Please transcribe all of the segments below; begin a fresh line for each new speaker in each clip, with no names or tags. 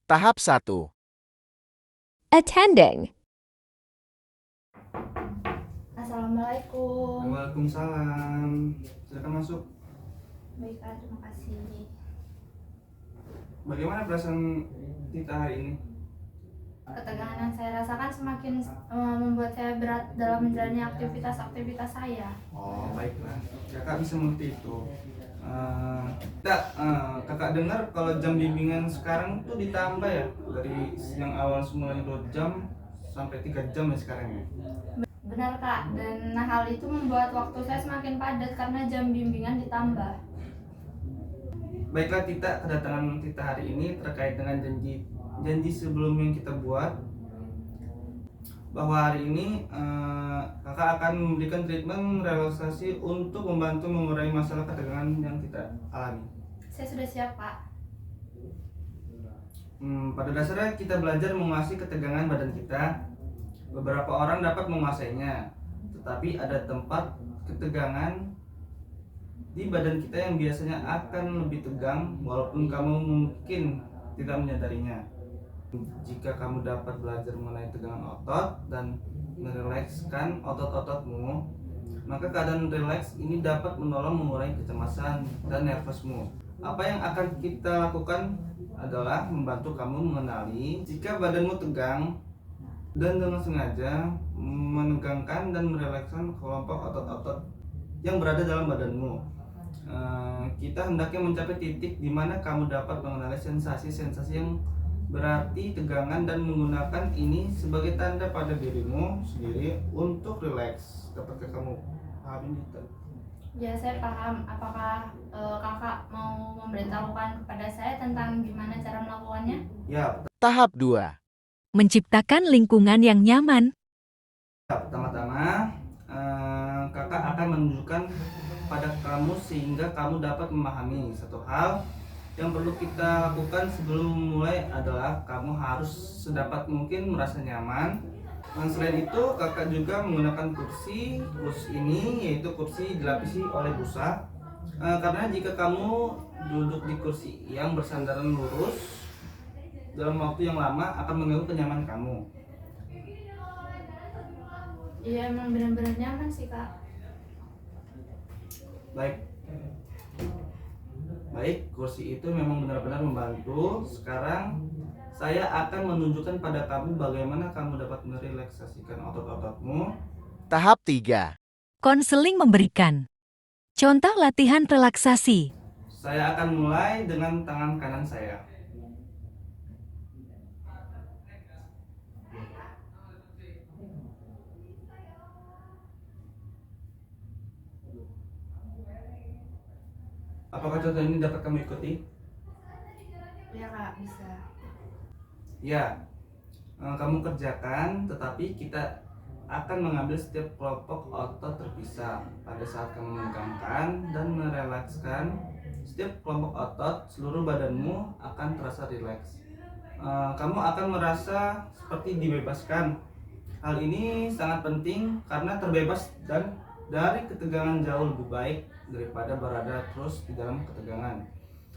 Tahap 1.
Attending.
Assalamualaikum.
Waalaikumsalam. Silakan masuk.
Baik, Kak, terima kasih.
Bagaimana perasaan kita hari ini?
Ketegangan yang saya rasakan semakin membuat saya berat dalam menjalani aktivitas saya.
Oh, baiklah. Kakak bisa mengerti itu. Kakak dengar kalau jam bimbingan sekarang tuh ditambah ya, dari yang awal semulanya 2 jam sampai 3 jam ya sekarang ya.
Benar, Kak, dan hal itu membuat waktu saya semakin padat karena jam bimbingan ditambah.
Baiklah Tita, kedatangan kita hari ini terkait dengan janji sebelum yang kita buat, bahwa hari ini kakak akan memberikan treatment relaksasi untuk membantu mengurangi masalah ketegangan yang kita alami.
Saya sudah siap, Pak.
Pada dasarnya kita belajar menguasai ketegangan badan kita. Beberapa orang dapat menguasainya, tetapi ada tempat ketegangan di badan kita yang biasanya akan lebih tegang walaupun kamu mungkin tidak menyadarinya. Jika kamu dapat belajar mengenai tegangan otot dan merilekskan otot-ototmu, maka keadaan rileks ini dapat menolong mengurangi kecemasan dan nervousmu. Apa yang akan kita lakukan adalah membantu kamu mengenali jika badanmu tegang dan dengan sengaja menegangkan dan merilekskan kelompok otot-otot yang berada dalam badanmu. Kita hendaknya mencapai titik di mana kamu dapat mengenali sensasi-sensasi yang berarti tegangan dan menggunakan ini sebagai tanda pada dirimu sendiri untuk rileks. Dapatkah kamu pahami itu?
Ya, saya paham. Apakah kakak mau memberitahukan kepada saya tentang gimana cara melakukannya?
Ya,
Tahap 2.
Menciptakan lingkungan yang nyaman.
pertama-tama kakak akan menunjukkan pada kamu sehingga kamu dapat memahami satu hal yang perlu kita lakukan sebelum memulai adalah kamu harus sedapat mungkin merasa nyaman. Dan selain itu kakak juga menggunakan kursi ini yaitu kursi dilapisi oleh busa, karena jika kamu duduk di kursi yang bersandaran lurus dalam waktu yang lama akan mengganggu kenyamanan kamu.
Iya, emang benar-benar nyaman sih, Kak.
Baik, kursi itu memang benar-benar membantu. Sekarang saya akan menunjukkan pada kamu bagaimana kamu dapat merelaksasikan otot-ototmu.
Tahap 3.
Konseling memberikan contoh latihan relaksasi.
Saya akan mulai dengan tangan kanan saya. Apakah contoh ini dapat kamu ikuti?
Iya, Kak, bisa.
Ya, kamu kerjakan, tetapi kita akan mengambil setiap kelompok otot terpisah. Pada saat kamu menegangkan dan merelakskan setiap kelompok otot, seluruh badanmu akan terasa rileks. Kamu akan merasa seperti dibebaskan. Hal ini sangat penting karena terbebas dan dari ketegangan jauh lebih baik daripada berada terus di dalam ketegangan.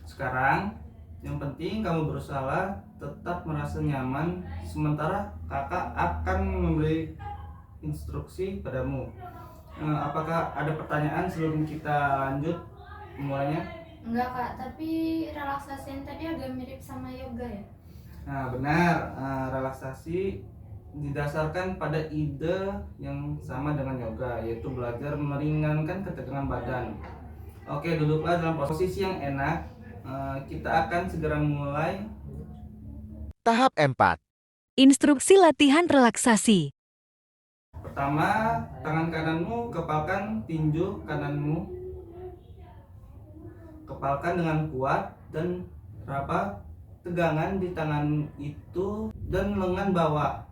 Sekarang yang penting kamu berusaha tetap merasa nyaman sementara kakak akan memberi instruksi padamu. Apakah ada pertanyaan sebelum kita lanjut memulainya?
Enggak, Kak, tapi relaksasi yang tadi agak mirip sama yoga ya?
Nah, benar. Relaksasi didasarkan pada ide yang sama dengan yoga, yaitu belajar meringankan ketegangan badan. Oke, duduklah dalam posisi yang enak. Kita akan segera mulai.
Tahap 4.
Instruksi latihan relaksasi.
Pertama, tangan kananmu kepalkan tinju kananmu. Kepalkan dengan kuat dan raba tegangan di tangan itu dan lengan bawah.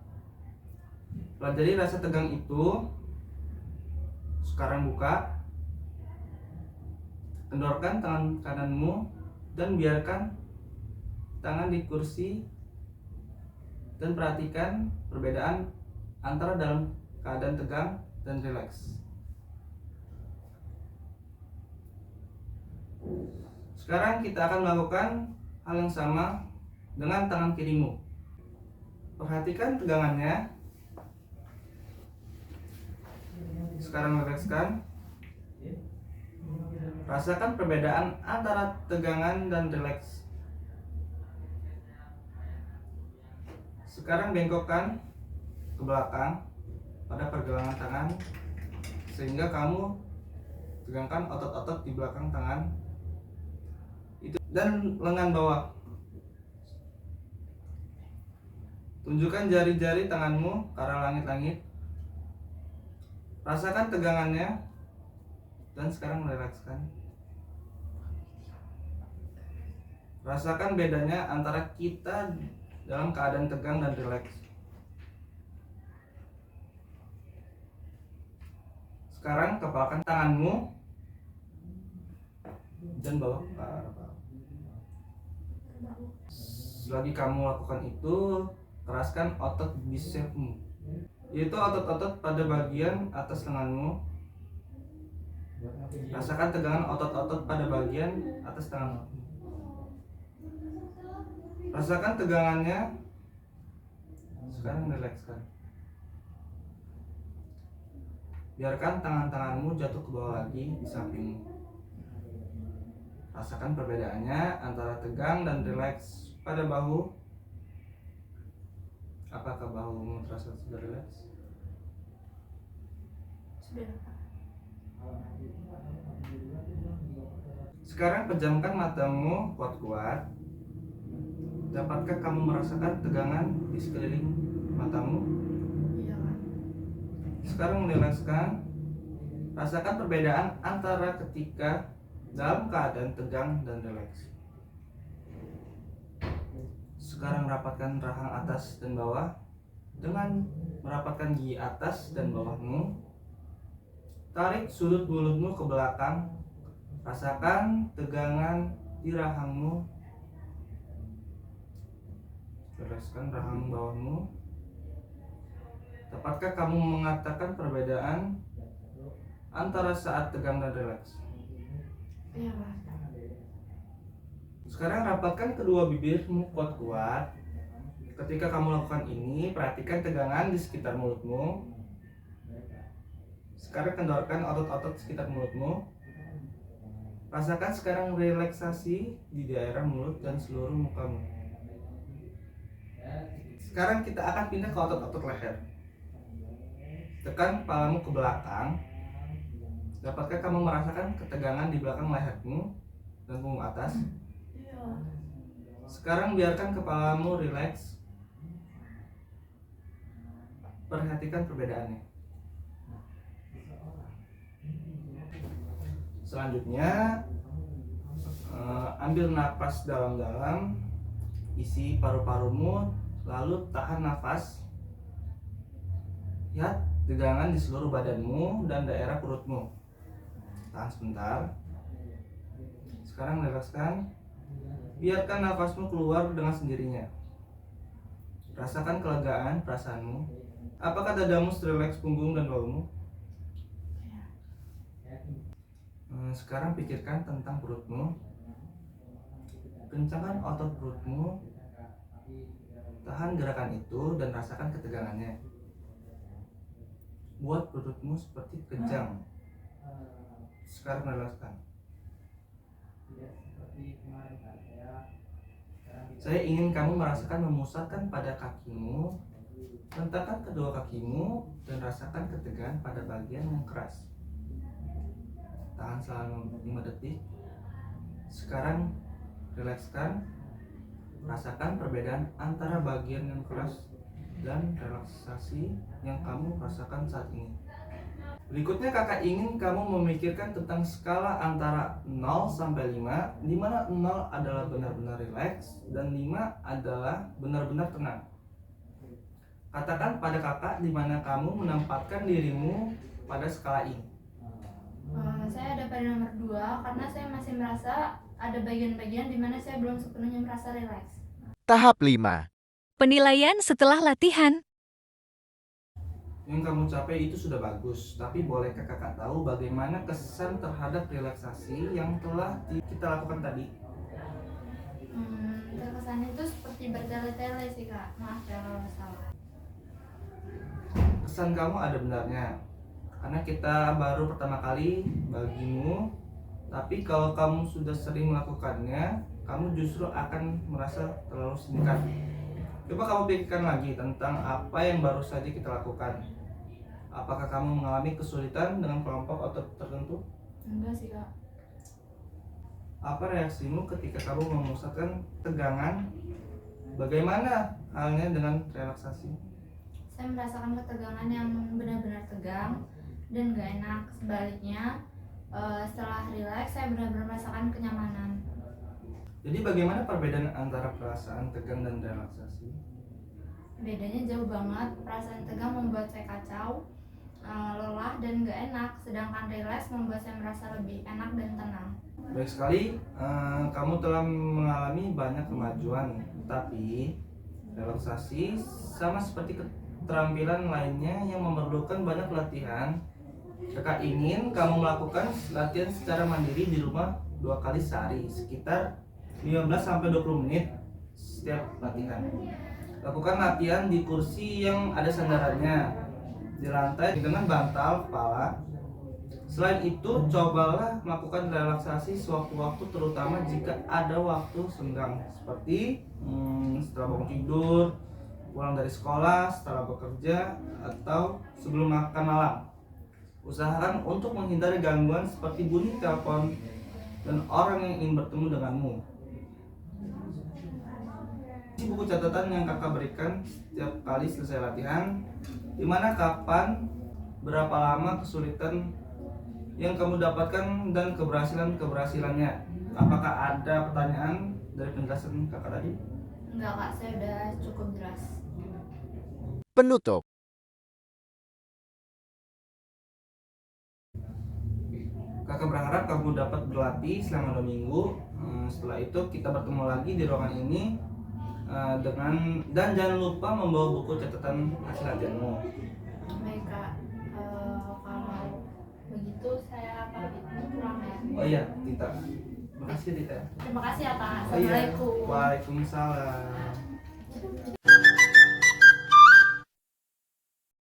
Pelajari rasa tegang itu. Sekarang buka. Kendorkan tangan kananmu dan biarkan tangan di kursi dan perhatikan perbedaan antara dalam keadaan tegang dan rileks. Sekarang kita akan melakukan hal yang sama dengan tangan kirimu. Perhatikan tegangannya. Sekarang rilekskan. Rasakan perbedaan antara tegangan dan rileks. Sekarang bengkokkan ke belakang pada pergelangan tangan sehingga kamu tegangkan otot-otot di belakang tangan itu dan lengan bawah. Tunjukkan jari-jari tanganmu ke arah langit-langit. Rasakan tegangannya dan sekarang rilekskan. Rasakan bedanya antara kita dalam keadaan tegang dan rileks. Sekarang kepalkan tanganmu dan bawa ke arah bawah. Selagi kamu lakukan itu, keraskan otot bicepsmu, yaitu otot-otot pada bagian atas lenganmu. Rasakan tegangan otot-otot pada bagian atas tanganmu. Rasakan tegangannya. Sekarang rilekskan. Biarkan tangan-tanganmu jatuh ke bawah lagi di sampingmu. Rasakan perbedaannya antara tegang dan rileks pada bahu. Apakah bahumu terasa sudah rileks?
Sudah, Kak.
Sekarang pejamkan matamu kuat-kuat. Dapatkah kamu merasakan tegangan di sekeliling matamu?
Iya, Kak.
Sekarang rilekskan. Rasakan perbedaan antara ketika dalam keadaan tegang dan rileks. Sekarang rapatkan rahang atas dan bawah dengan merapatkan gigi atas dan bawahmu. Tarik sudut mulutmu ke belakang. Rasakan tegangan di rahangmu. Rilekskan rahang bawahmu. Dapatkah kamu mengatakan perbedaan antara saat tegang dan rileks?
Iya, Kak.
Sekarang rapatkan kedua bibirmu kuat-kuat. Ketika kamu lakukan ini, perhatikan tegangan di sekitar mulutmu. Sekarang kendorkan otot-otot sekitar mulutmu. Rasakan sekarang relaksasi di daerah mulut dan seluruh mukamu. Sekarang kita akan pindah ke otot-otot leher. Tekan kepalamu ke belakang. Dapatkah kamu merasakan ketegangan di belakang lehermu dan punggung atas?
Iya.
Sekarang biarkan kepalamu rileks. Perhatikan perbedaannya. Selanjutnya, ambil napas dalam-dalam, isi paru-parumu, lalu tahan nafas. Lihat tegangan di seluruh badanmu dan daerah perutmu. Tahan sebentar. Sekarang rilekskan. Biarkan nafasmu keluar dengan sendirinya. Rasakan kelegaan perasaanmu. Apakah dadamu rileks, punggung dan bahumu? Sekarang pikirkan tentang perutmu. Kencangkan otot perutmu. Tahan gerakan itu dan rasakan ketegangannya. Buat perutmu seperti kejang. Sekarang rilekskan. Saya ingin kamu merasakan memusatkan pada kakimu. Rentangkan kedua kakimu dan rasakan ketegangan pada bagian yang keras. Tahan selama 5 detik. Sekarang rilekskan. Rasakan perbedaan antara bagian yang keras dan relaksasi yang kamu rasakan saat ini. Berikutnya kakak ingin kamu memikirkan tentang skala antara 0 sampai 5, di mana 0 adalah benar-benar rileks dan 5 adalah benar-benar tenang. Katakan pada kakak di mana kamu menempatkan dirimu pada skala ini.
Saya ada pada nomor 2 karena saya masih merasa ada bagian-bagian di mana saya belum sepenuhnya merasa rileks.
Tahap 5.
Penilaian setelah latihan.
Yang kamu capai itu sudah bagus, tapi bolehkah kakak tahu bagaimana kesan terhadap relaksasi yang telah kita lakukan tadi?
Terkesan itu seperti seperti bertele-tele sih kak. Maaf ya kalau salah.
Kesan kamu ada benarnya, karena kita baru pertama kali bagimu, tapi kalau kamu sudah sering melakukannya, kamu justru akan merasa terlalu singkat. Coba kamu pikirkan lagi tentang apa yang baru saja kita lakukan. Apakah kamu mengalami kesulitan dengan kelompok atau tertentu?
Enggak sih kak.
Apa reaksimu ketika kamu memusatkan tegangan? Bagaimana halnya dengan relaksasi?
Saya merasakan ketegangan yang benar-benar tegang dan gak enak. Sebaliknya, setelah rileks saya benar-benar merasakan kenyamanan.
Jadi bagaimana perbedaan antara perasaan tegang dan relaksasi?
Bedanya jauh banget. Perasaan tegang membuat saya kacau, lelah dan gak enak. Sedangkan rileks membuat saya merasa lebih enak dan tenang.
Baik sekali, kamu telah mengalami banyak kemajuan, tapi relaksasi sama seperti keterampilan lainnya yang memerlukan banyak latihan. Kakak ingin kamu melakukan latihan secara mandiri di rumah 2 kali sehari, sekitar 15-20 menit setiap latihan. Lakukan latihan di kursi yang ada sandarannya, di lantai dengan bantal kepala. Selain itu, cobalah melakukan relaksasi sewaktu-waktu, terutama jika ada waktu senggang, seperti setelah bangun tidur, pulang dari sekolah, setelah bekerja, atau sebelum makan malam. Usahakan untuk menghindari gangguan seperti bunyi telepon dan orang yang ingin bertemu denganmu. Ini buku catatan yang kakak berikan setiap kali selesai latihan, dimana, kapan, berapa lama kesulitan yang kamu dapatkan dan keberhasilannya. Apakah ada pertanyaan dari penjelasan kakak tadi?
Enggak kak, saya udah cukup jelas.
Penutup.
Kakak berharap kamu dapat berlatih selama 2 minggu. Setelah itu kita bertemu lagi di ruangan ini, dan jangan lupa membawa buku catatan hasil latihanmu.
Baik kak, kalau begitu saya pamit pulang ya.
Oh iya, Tita. Makasih Tita.
Terima kasih ya kak.
Oh iya.
Assalamualaikum.
Waalaikumsalam.